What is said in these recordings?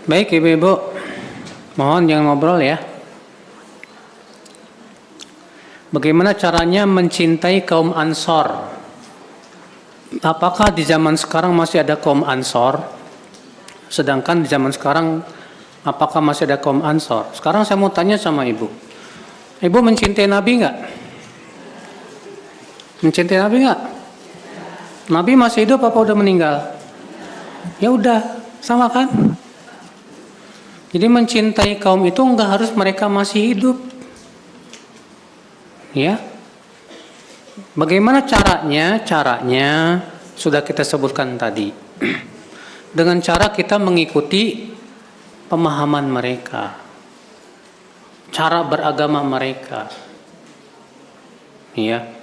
Baik Ibu-Ibu, mohon jangan ngobrol ya. Bagaimana caranya mencintai kaum Ansor? Apakah di zaman sekarang masih ada kaum Ansor? Sedangkan di zaman sekarang apakah masih ada kaum Ansor? Sekarang saya mau tanya sama Ibu. Ibu mencintai Nabi enggak? Mencintai Nabi enggak? Nabi masih hidup apa udah meninggal? Ya udah, sama kan? Jadi mencintai kaum itu enggak harus mereka masih hidup. Ya. Bagaimana caranya? Caranya sudah kita sebutkan tadi. Dengan cara kita mengikuti pemahaman mereka. Cara beragama mereka. Ya.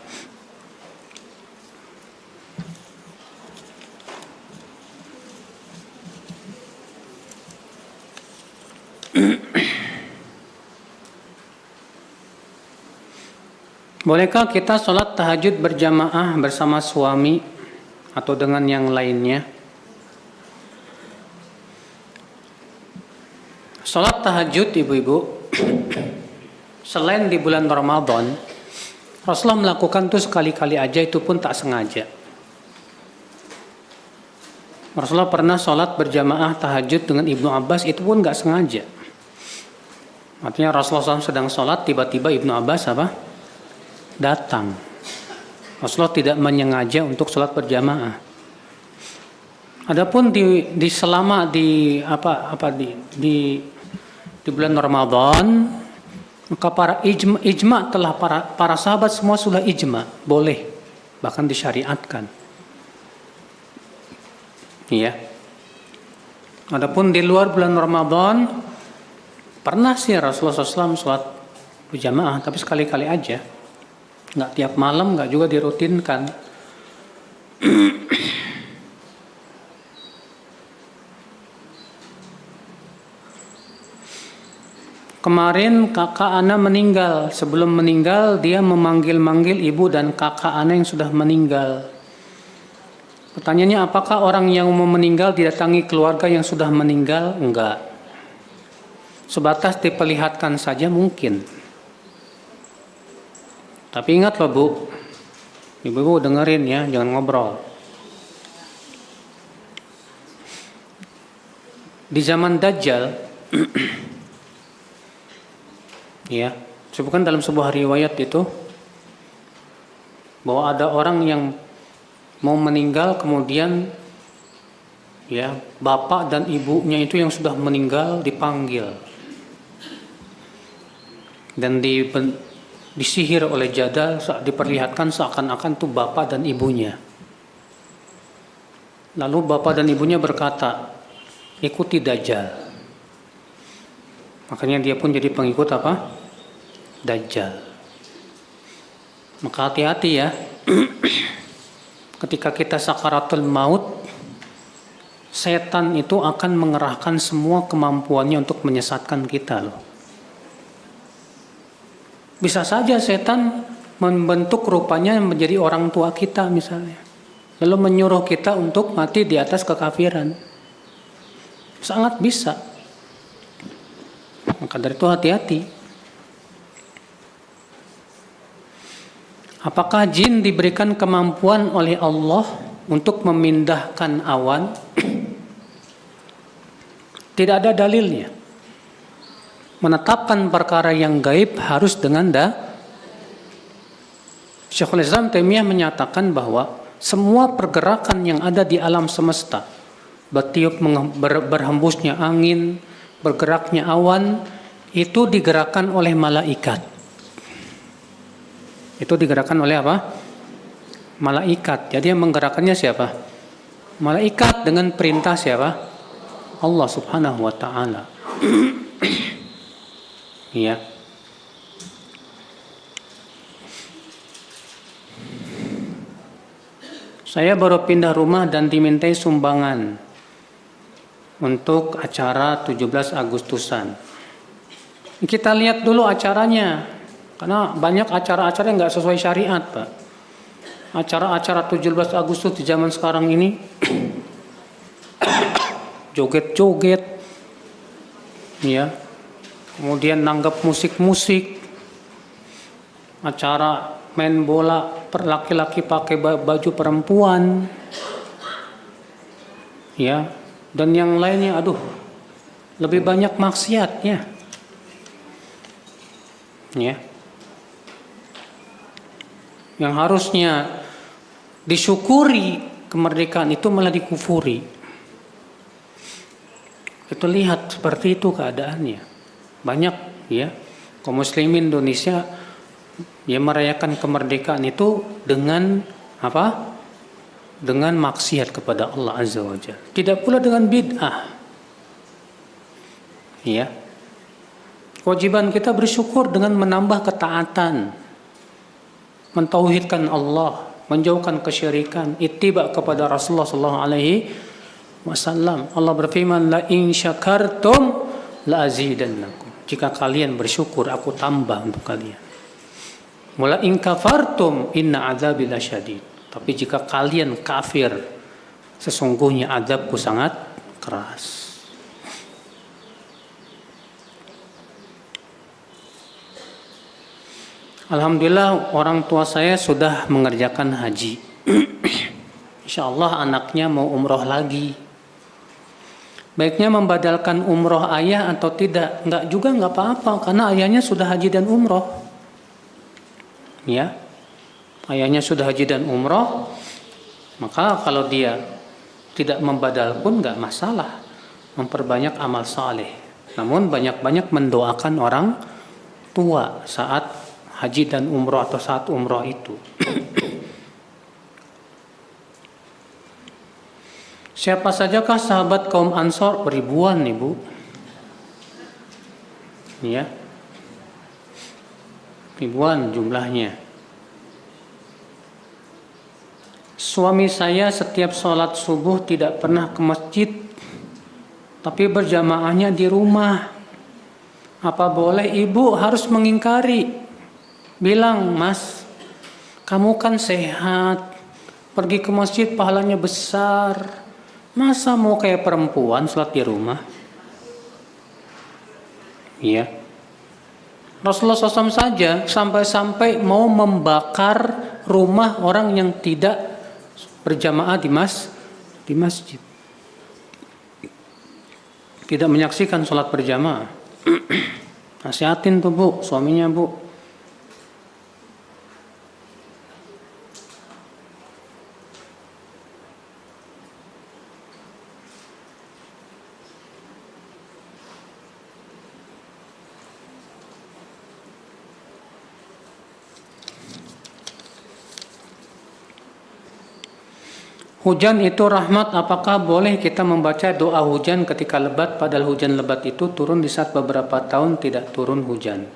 Bolehkah kita sholat tahajud berjamaah bersama suami atau dengan yang lainnya? Sholat tahajud ibu-ibu, selain di bulan Ramadan, Rasulullah melakukan itu sekali-kali aja, itu pun tak sengaja. Rasulullah pernah sholat berjamaah tahajud dengan Ibnu Abbas, itu pun gak sengaja. Artinya Rasulullah SAW sedang sholat, tiba-tiba Ibnu Abbas datang. Rasulullah tidak menyengaja untuk sholat berjamaah. Adapun di selama di bulan Ramadan, maka para ijma telah para sahabat semua sudah ijma, boleh, bahkan disyariatkan. Iya. Adapun di luar bulan Ramadan, pernah sih Rasulullah SAW sholat berjamaah, tapi sekali-kali aja. Nggak tiap malam, nggak juga dirutinkan. Kemarin kakak Ana meninggal. Sebelum meninggal, dia memanggil-manggil ibu dan kakak Ana yang sudah meninggal. Pertanyaannya, apakah orang yang mau meninggal didatangi keluarga yang sudah meninggal? Enggak. Sebatas diperlihatkan saja mungkin. Tapi ingat loh Bu, ibu-ibu dengerin ya, jangan ngobrol. Di zaman Dajjal, ya, sebutkan dalam sebuah riwayat itu, bahwa ada orang yang mau meninggal, kemudian ya bapak dan ibunya itu yang sudah meninggal dipanggil. Dan disihir oleh jada, diperlihatkan seakan-akan itu bapak dan ibunya. Lalu bapak dan ibunya berkata, ikuti Dajjal. Makanya dia pun jadi pengikut apa? Dajjal. Maka hati-hati ya. Ketika kita sakaratul maut, setan itu akan mengerahkan semua kemampuannya untuk menyesatkan kita loh. Bisa saja setan membentuk rupanya menjadi orang tua kita misalnya. Lalu menyuruh kita untuk mati di atas kekafiran. Sangat bisa. Maka dari itu hati-hati. Apakah jin diberikan kemampuan oleh Allah untuk memindahkan awan? Tidak ada dalilnya. Menetapkan perkara yang gaib harus dengan Syekhul Islam Taimiyah menyatakan bahwa semua pergerakan yang ada di alam semesta, bertiup berhembusnya angin, bergeraknya awan, itu digerakkan oleh malaikat. Itu digerakkan oleh apa? Malaikat. Jadi yang menggerakkannya siapa? Malaikat dengan perintah siapa? Allah Subhanahu wa taala. Iya. Saya baru pindah rumah dan dimintai sumbangan untuk acara 17 Agustusan. Kita lihat dulu acaranya, karena banyak acara-acara yang nggak sesuai syariat, Pak. Acara-acara 17 Agustus di zaman sekarang ini, joget-joget, ya. Kemudian nanggap musik-musik, acara main bola laki-laki pakai baju perempuan, ya, dan yang lainnya. Aduh, lebih banyak maksiatnya, ya. Yang harusnya disyukuri kemerdekaan itu malah dikufuri. Kita lihat seperti itu keadaannya. Banyak, ya, kaum muslimin Indonesia ya merayakan kemerdekaan itu dengan apa? Dengan maksiat kepada Allah Azza wa Jalla. Tidak pula dengan bid'ah. Ya. Kewajiban kita bersyukur dengan menambah ketaatan, mentauhidkan Allah, menjauhkan kesyirikan, ittiba kepada Rasulullah sallallahu alaihi wasallam. Allah berfirman, la in syakartum la azidannakum. Jika kalian bersyukur, aku tambah untuk kalian. Wala in kafartum inna adzabi lasyadid. Tapi jika kalian kafir, sesungguhnya azabku sangat keras. Alhamdulillah orang tua saya sudah mengerjakan haji. Insyaallah anaknya mau umroh lagi. Baiknya membadalkan umroh ayah atau tidak? Enggak juga, enggak apa-apa, karena ayahnya sudah haji dan umroh. Ya, ayahnya sudah haji dan umroh, maka kalau dia tidak membadal pun enggak masalah. Memperbanyak amal saleh. Namun banyak-banyak mendoakan orang tua saat haji dan umroh atau saat umroh itu. Siapa sajakah sahabat kaum Ansor? Ribuan, Ibu. Ya. Ribuan jumlahnya. Suami saya setiap sholat subuh tidak pernah ke masjid, tapi berjamaahnya di rumah. Apa boleh? Ibu harus mengingkari. Bilang, Mas, kamu kan sehat, pergi ke masjid pahalanya besar. Masa mau kayak perempuan sholat di rumah? Iya. Rasulullah SAW saja sampai-sampai mau membakar rumah orang yang tidak berjamaah di masjid. Tidak menyaksikan sholat berjamaah. Nasihatin tuh Bu, suaminya Bu. Hujan itu rahmat, apakah boleh kita membaca doa hujan ketika lebat, padahal hujan lebat itu turun di saat beberapa tahun tidak turun hujan.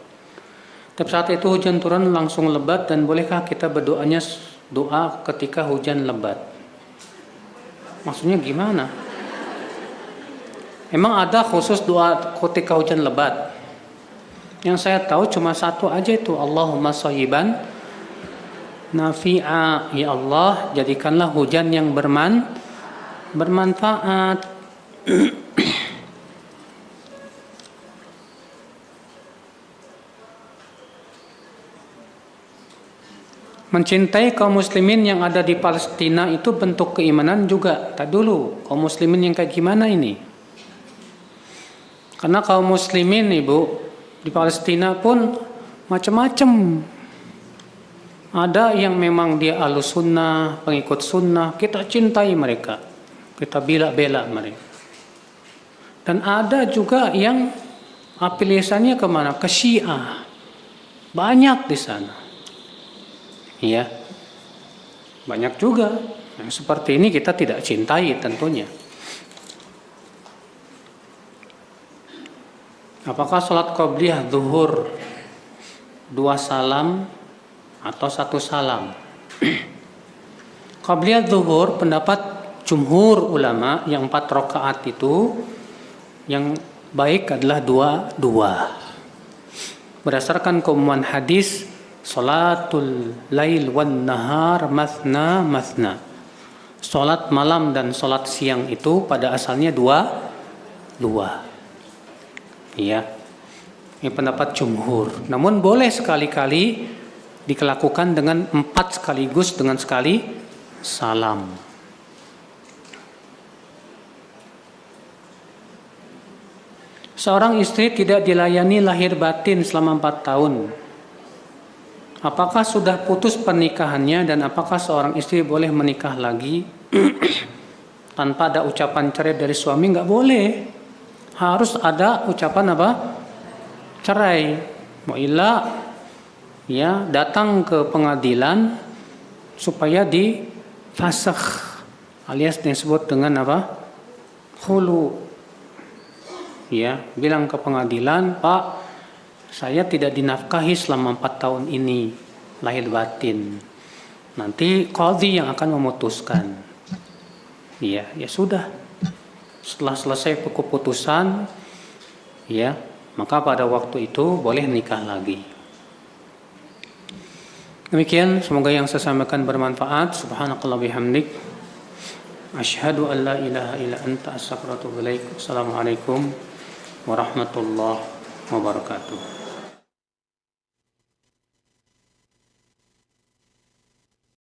Tapi saat itu hujan turun langsung lebat, dan bolehkah kita berdoanya doa ketika hujan lebat? Maksudnya gimana? Emang ada khusus doa ketika hujan lebat? Yang saya tahu cuma satu aja itu, Allahumma shayyiban nafi'a, ya Allah jadikanlah hujan yang bermanfaat. Mencintai kaum muslimin yang ada di Palestina itu bentuk keimanan juga. Tak dulu, kaum muslimin yang kayak gimana ini? Karena kaum muslimin Ibu di Palestina pun macam-macam. Ada yang memang dia ahlus sunnah, pengikut sunnah, kita cintai mereka, kita bela-bela mereka. Dan ada juga yang afiliasinya kemana? Ke Syiah, banyak di sana. Iya, banyak juga. Yang seperti ini kita tidak cintai tentunya. Apakah sholat qobliyah zuhur 2 salam atau 1 salam? Qabliyah zuhur pendapat jumhur ulama yang 4 rakaat itu yang baik adalah 2. Berdasarkan keumuman hadis, salatul lail wan nahar mathna mathna. Salat malam dan salat siang itu pada asalnya 2. Ya, ini pendapat jumhur. Namun boleh sekali-kali dilakukan dengan 4 sekaligus dengan sekali salam. Seorang istri tidak dilayani lahir batin selama 4 tahun. Apakah sudah putus pernikahannya dan apakah seorang istri boleh menikah lagi tanpa ada ucapan cerai dari suami? Nggak boleh. Harus ada ucapan apa? Cerai. Wa'illa ya datang ke pengadilan supaya difasakh alias disebut dengan apa? Khulu. Ya, bilang ke pengadilan, Pak, saya tidak dinafkahi selama 4 tahun ini lahir batin. Nanti qadhi yang akan memutuskan. Ya sudah. Setelah selesai keputusan, ya, maka pada waktu itu boleh nikah lagi. Demikian, semoga yang saya sampaikan bermanfaat. Subhanakallah bihamdik. Asyhadu an la ilaha illa anta astaghfiruka wa atubu ilaik. Assalamualaikum warahmatullahi wabarakatuh.